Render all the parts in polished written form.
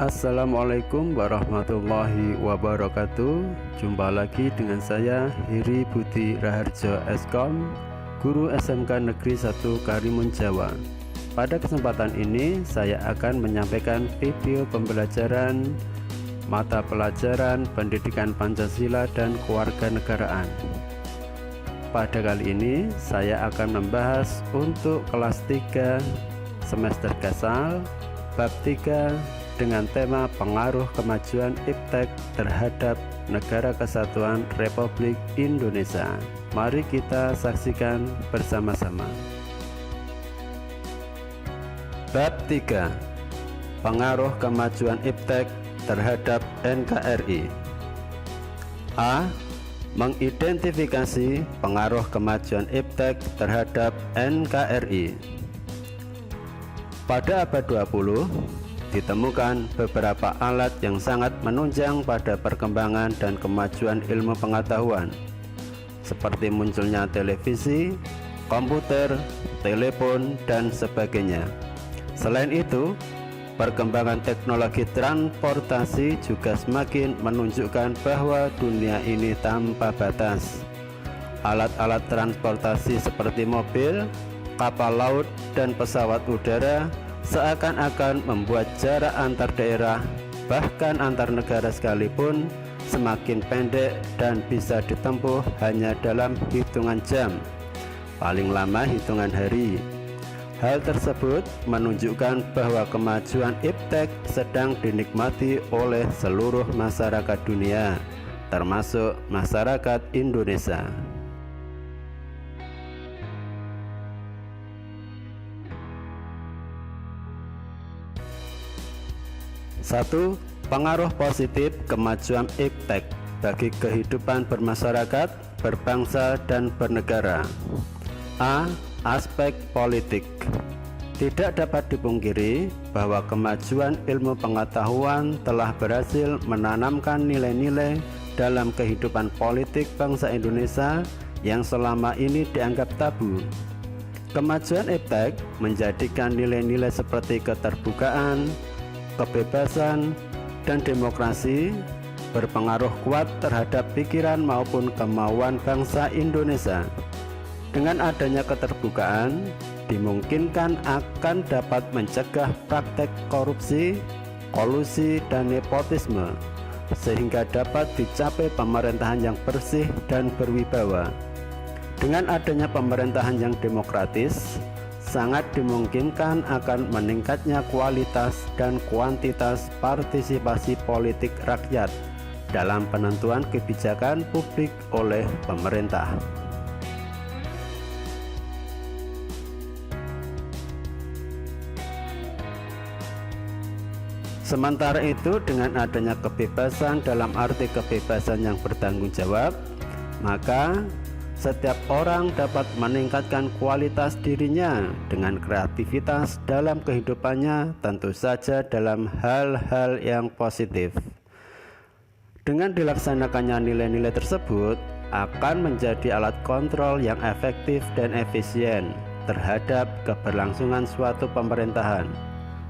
Assalamualaikum warahmatullahi wabarakatuh. Jumpa lagi dengan saya Heri Budi Raharjo Eskom, Guru SMK Negeri 1 Karimun Jawa. Pada kesempatan ini saya akan menyampaikan video pembelajaran mata pelajaran Pendidikan Pancasila dan Kewarganegaraan. Pada kali ini saya akan membahas untuk kelas 3 semester Gasal bab 3 dengan tema pengaruh kemajuan iptek terhadap Negara Kesatuan Republik Indonesia. Mari kita saksikan bersama-sama. Bab 3. Pengaruh kemajuan iptek terhadap NKRI. A. Mengidentifikasi pengaruh kemajuan iptek terhadap NKRI. Pada abad 20 ditemukan beberapa alat yang sangat menunjang pada perkembangan dan kemajuan ilmu pengetahuan, seperti munculnya televisi, komputer, telepon, dan sebagainya. Selain itu, perkembangan teknologi transportasi juga semakin menunjukkan bahwa dunia ini tanpa batas. Alat-alat transportasi seperti mobil, kapal laut, dan pesawat udara seakan-akan membuat jarak antar daerah, bahkan antar negara sekalipun, semakin pendek dan bisa ditempuh hanya dalam hitungan jam, paling lama hitungan hari. Hal tersebut menunjukkan bahwa kemajuan iptek sedang dinikmati oleh seluruh masyarakat dunia, termasuk masyarakat Indonesia. 1. Pengaruh positif kemajuan iptek bagi kehidupan bermasyarakat, berbangsa, dan bernegara. A. Aspek politik. Tidak dapat dipungkiri bahwa kemajuan ilmu pengetahuan telah berhasil menanamkan nilai-nilai dalam kehidupan politik bangsa Indonesia yang selama ini dianggap tabu. Kemajuan iptek menjadikan nilai-nilai seperti keterbukaan, kebebasan, dan demokrasi berpengaruh kuat terhadap pikiran maupun kemauan bangsa Indonesia. Dengan adanya keterbukaan, dimungkinkan akan dapat mencegah praktek korupsi, kolusi, dan nepotisme, sehingga dapat dicapai pemerintahan yang bersih dan berwibawa. Dengan adanya pemerintahan yang demokratis, sangat dimungkinkan akan meningkatnya kualitas dan kuantitas partisipasi politik rakyat dalam penentuan kebijakan publik oleh pemerintah. Sementara itu, dengan adanya kebebasan dalam arti kebebasan yang bertanggung jawab, maka setiap orang dapat meningkatkan kualitas dirinya dengan kreativitas dalam kehidupannya, tentu saja dalam hal-hal yang positif. Dengan dilaksanakannya nilai-nilai tersebut akan menjadi alat kontrol yang efektif dan efisien terhadap keberlangsungan suatu pemerintahan,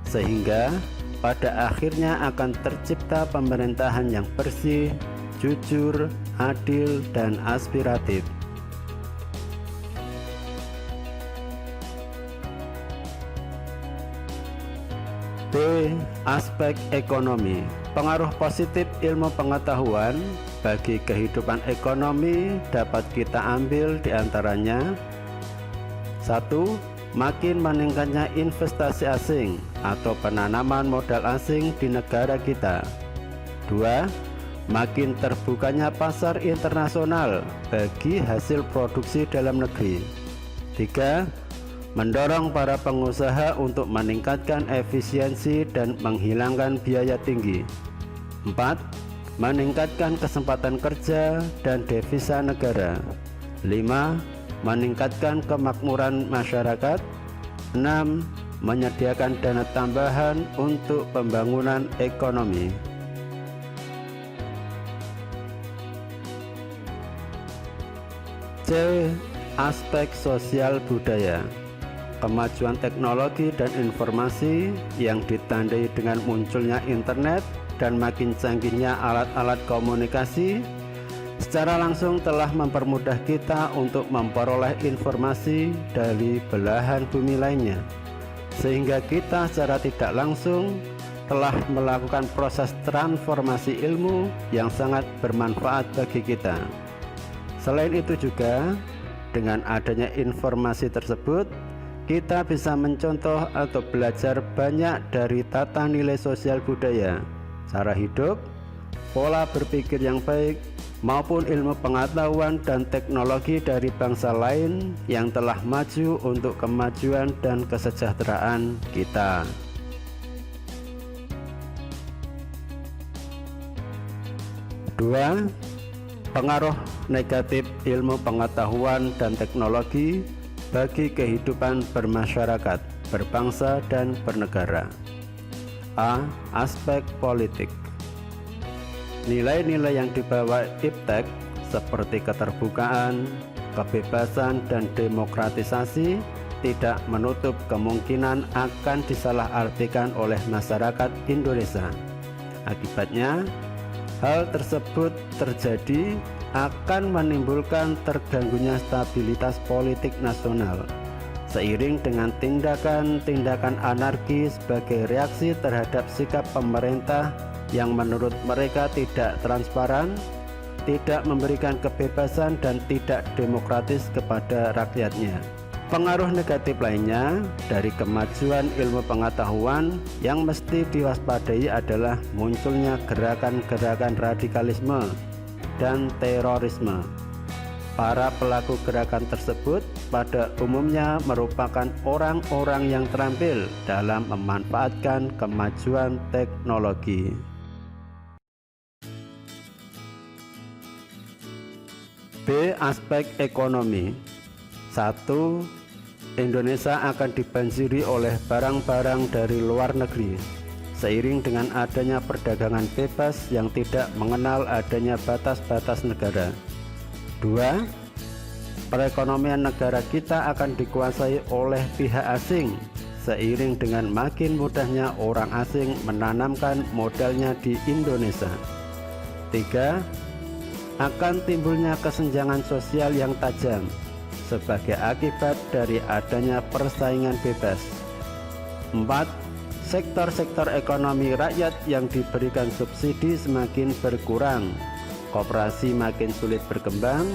sehingga pada akhirnya akan tercipta pemerintahan yang bersih, jujur, adil, dan aspiratif. B. Aspek ekonomi. Pengaruh positif ilmu pengetahuan bagi kehidupan ekonomi dapat kita ambil diantaranya: 1. Makin meningkatnya investasi asing atau penanaman modal asing di negara kita. 2. Makin terbukanya pasar internasional bagi hasil produksi dalam negeri. 3. Mendorong para pengusaha untuk meningkatkan efisiensi dan menghilangkan biaya tinggi. 4. Meningkatkan kesempatan kerja dan devisa negara. 5. Meningkatkan kemakmuran masyarakat. 6. Menyediakan dana tambahan untuk pembangunan ekonomi. C. Aspek sosial budaya. kemajuan teknologi dan informasi yang ditandai dengan munculnya internet dan makin canggihnya alat-alat komunikasi secara langsung telah mempermudah kita untuk memperoleh informasi dari belahan bumi lainnya, sehingga kita secara tidak langsung telah melakukan proses transformasi ilmu yang sangat bermanfaat bagi kita. Selain itu juga, dengan adanya informasi tersebut, kita bisa mencontoh atau belajar banyak dari tata nilai sosial budaya, cara hidup, pola berpikir yang baik, maupun ilmu pengetahuan dan teknologi dari bangsa lain yang telah maju untuk kemajuan dan kesejahteraan kita. Dua, pengaruh negatif ilmu pengetahuan dan teknologi bagi kehidupan bermasyarakat, berbangsa, dan bernegara. A. Aspek politik. Nilai-nilai yang dibawa iptek seperti keterbukaan, kebebasan, dan demokratisasi tidak menutup kemungkinan akan disalahartikan oleh masyarakat Indonesia. Akibatnya, hal tersebut terjadi akan menimbulkan terganggunya stabilitas politik nasional, seiring dengan tindakan-tindakan anarki sebagai reaksi terhadap sikap pemerintah yang menurut mereka tidak transparan, tidak memberikan kebebasan, dan tidak demokratis kepada rakyatnya. Pengaruh negatif lainnya dari kemajuan ilmu pengetahuan yang mesti diwaspadai adalah munculnya gerakan-gerakan radikalisme dan terorisme. Para pelaku gerakan tersebut pada umumnya merupakan orang-orang yang terampil dalam memanfaatkan kemajuan teknologi. B. Aspek ekonomi. 1. Indonesia akan dibanjiri oleh barang-barang dari luar negeri seiring dengan adanya perdagangan bebas yang tidak mengenal adanya batas-batas negara. 2. Perekonomian negara kita akan dikuasai oleh pihak asing seiring dengan makin mudahnya orang asing menanamkan modalnya di Indonesia. 3. Akan timbulnya kesenjangan sosial yang tajam sebagai akibat dari adanya persaingan bebas. 4. Sektor-sektor ekonomi rakyat yang diberikan subsidi semakin berkurang, koperasi makin sulit berkembang,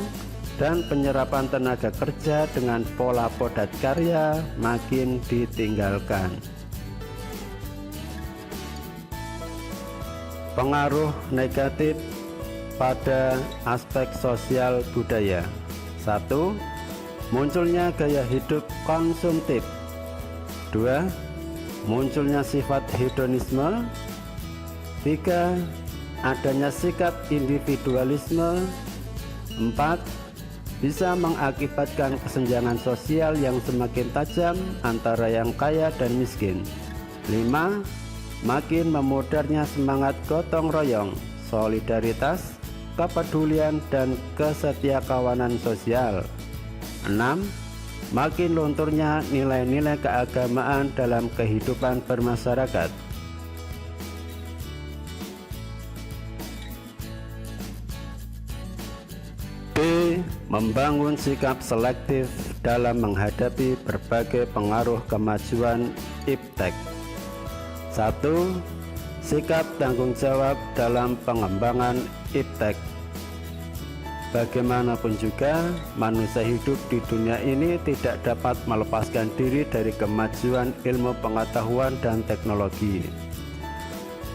dan penyerapan tenaga kerja dengan pola padat karya makin ditinggalkan. Pengaruh negatif pada aspek sosial budaya. 1. Munculnya gaya hidup konsumtif. 2. Munculnya sifat hedonisme. 3. Adanya sikap individualisme. 4. Bisa mengakibatkan kesenjangan sosial yang semakin tajam antara yang kaya dan miskin. 5. Makin memudarnya semangat gotong royong, solidaritas, kepedulian, dan kesetiakawanan sosial. 6. Makin lunturnya nilai-nilai keagamaan dalam kehidupan bermasyarakat. B. Membangun sikap selektif dalam menghadapi berbagai pengaruh kemajuan iptek. 1. Sikap tanggung jawab dalam pengembangan iptek. Bagaimanapun juga, manusia hidup di dunia ini tidak dapat melepaskan diri dari kemajuan ilmu pengetahuan dan teknologi.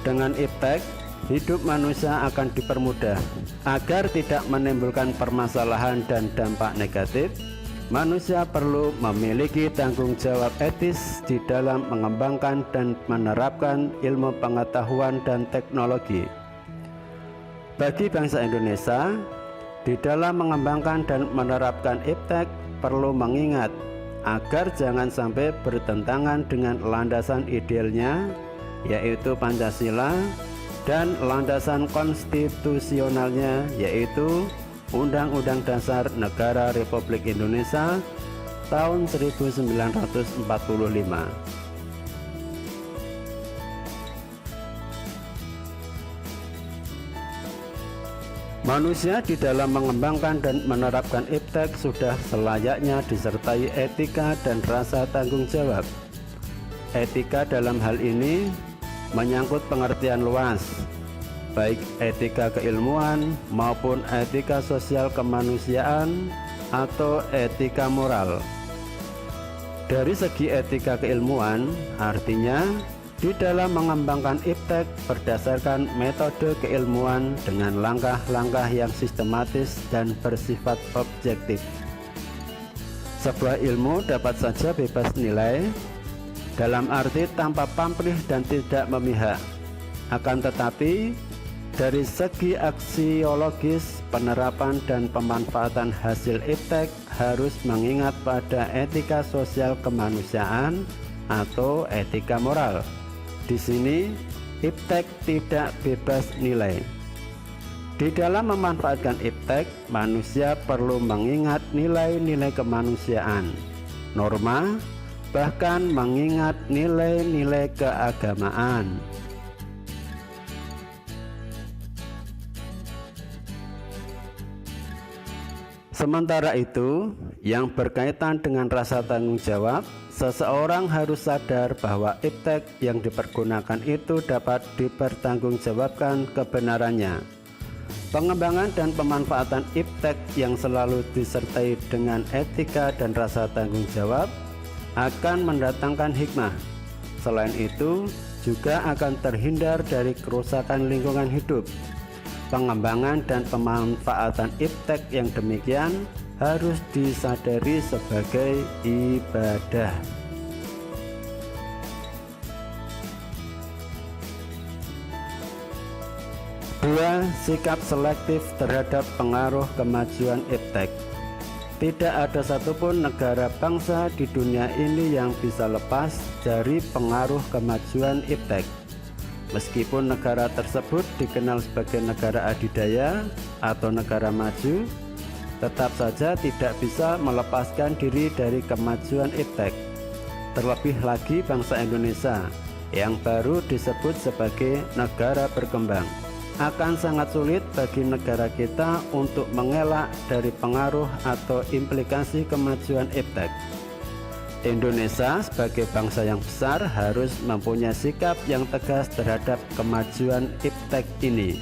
Dengan iptek, hidup manusia akan dipermudah. Agar tidak menimbulkan permasalahan dan dampak negatif, manusia perlu memiliki tanggung jawab etis di dalam mengembangkan dan menerapkan ilmu pengetahuan dan teknologi. Bagi bangsa Indonesia, di dalam mengembangkan dan menerapkan iptek perlu mengingat agar jangan sampai bertentangan dengan landasan idealnya, yaitu Pancasila, dan landasan konstitusionalnya, yaitu Undang-Undang Dasar Negara Republik Indonesia tahun 1945. Manusia di dalam mengembangkan dan menerapkan iptek sudah selayaknya disertai etika dan rasa tanggung jawab. Etika dalam hal ini menyangkut pengertian luas, baik etika keilmuan maupun etika sosial kemanusiaan atau etika moral. Dari segi etika keilmuan, artinya di dalam mengembangkan iptek berdasarkan metode keilmuan dengan langkah-langkah yang sistematis dan bersifat objektif. Sebuah ilmu dapat saja bebas nilai, dalam arti tanpa pamrih dan tidak memihak. Akan tetapi, dari segi aksiologis, penerapan dan pemanfaatan hasil iptek harus mengingat pada etika sosial kemanusiaan atau etika moral. Di sini, iptek tidak bebas nilai. Di dalam memanfaatkan iptek, manusia perlu mengingat nilai-nilai kemanusiaan, norma, bahkan mengingat nilai-nilai keagamaan. Sementara itu, yang berkaitan dengan rasa tanggung jawab, seseorang harus sadar bahwa iptek yang dipergunakan itu dapat dipertanggungjawabkan kebenarannya. Pengembangan dan pemanfaatan iptek yang selalu disertai dengan etika dan rasa tanggung jawab akan mendatangkan hikmah. Selain itu, juga akan terhindar dari kerusakan lingkungan hidup. Pengembangan dan pemanfaatan iptek yang demikian harus disadari sebagai ibadah. Dua, sikap selektif terhadap pengaruh kemajuan iptek. Tidak ada satupun negara bangsa di dunia ini yang bisa lepas dari pengaruh kemajuan iptek. Meskipun negara tersebut dikenal sebagai negara adidaya atau negara maju, tetap saja tidak bisa melepaskan diri dari kemajuan iptek. Terlebih lagi bangsa Indonesia yang baru disebut sebagai negara berkembang. Akan sangat sulit bagi negara kita untuk mengelak dari pengaruh atau implikasi kemajuan iptek. Indonesia sebagai bangsa yang besar harus mempunyai sikap yang tegas terhadap kemajuan iptek ini.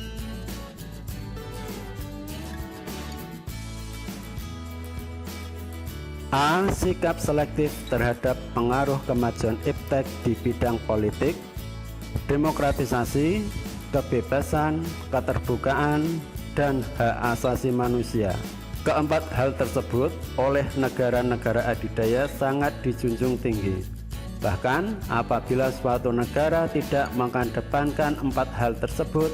A. Sikap selektif terhadap pengaruh kemajuan iptek di bidang politik, demokratisasi, kebebasan, keterbukaan, dan hak asasi manusia. Keempat hal tersebut oleh negara-negara adidaya sangat dijunjung tinggi. Bahkan apabila suatu negara tidak mengedepankan empat hal tersebut,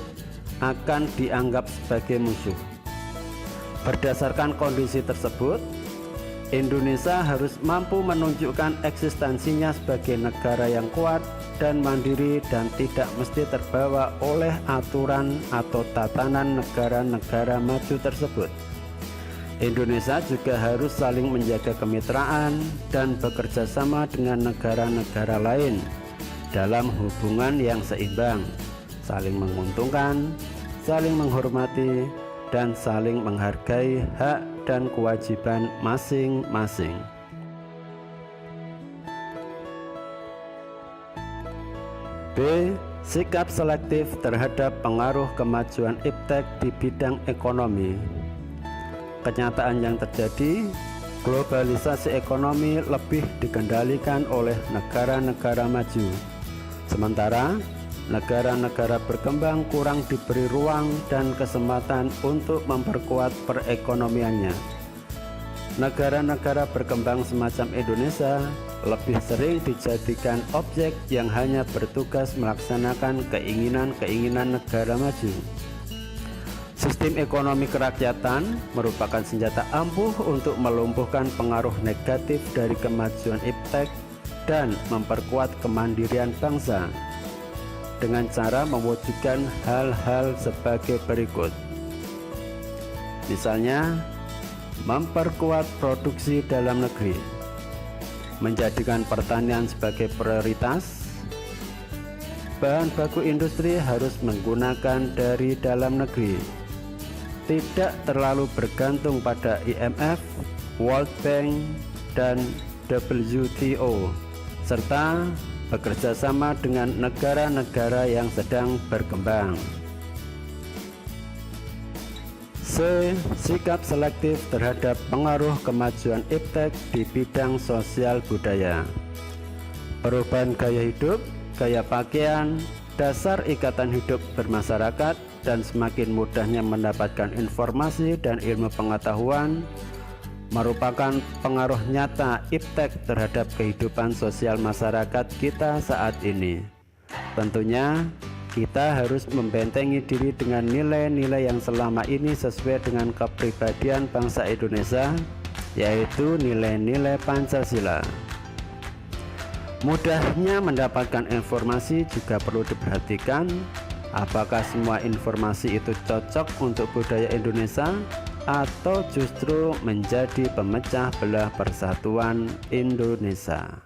akan dianggap sebagai musuh. Berdasarkan kondisi tersebut, Indonesia harus mampu menunjukkan eksistensinya sebagai negara yang kuat dan mandiri dan tidak mesti terbawa oleh aturan atau tatanan negara-negara maju tersebut. Indonesia juga harus saling menjaga kemitraan dan bekerja sama dengan negara-negara lain dalam hubungan yang seimbang, saling menguntungkan, saling menghormati, dan saling menghargai hak dan kewajiban masing-masing. B. Sikap selektif terhadap pengaruh kemajuan iptek di bidang ekonomi. Kenyataan yang terjadi, globalisasi ekonomi lebih dikendalikan oleh negara-negara maju, sementara negara-negara berkembang kurang diberi ruang dan kesempatan untuk memperkuat perekonomiannya. Negara-negara berkembang semacam Indonesia lebih sering dijadikan objek yang hanya bertugas melaksanakan keinginan-keinginan negara maju. Sistem ekonomi kerakyatan merupakan senjata ampuh untuk melumpuhkan pengaruh negatif dari kemajuan iptek dan memperkuat kemandirian bangsa dengan cara mewujudkan hal-hal sebagai berikut. Misalnya, memperkuat produksi dalam negeri, menjadikan pertanian sebagai prioritas. Bahan baku industri harus menggunakan dari dalam negeri, tidak terlalu bergantung pada IMF, World Bank, dan WTO, serta bekerja sama dengan negara-negara yang sedang berkembang. C. Sikap selektif terhadap pengaruh kemajuan iptek di bidang sosial budaya. Perubahan gaya hidup, gaya pakaian, dasar ikatan hidup bermasyarakat, dan semakin mudahnya mendapatkan informasi dan ilmu pengetahuan merupakan pengaruh nyata iptek terhadap kehidupan sosial masyarakat kita saat ini. Tentunya kita harus membentengi diri dengan nilai-nilai yang selama ini sesuai dengan kepribadian bangsa Indonesia, yaitu nilai-nilai Pancasila. Mudahnya mendapatkan informasi juga perlu diperhatikan, apakah semua informasi itu cocok untuk budaya Indonesia atau justru menjadi pemecah belah persatuan Indonesia.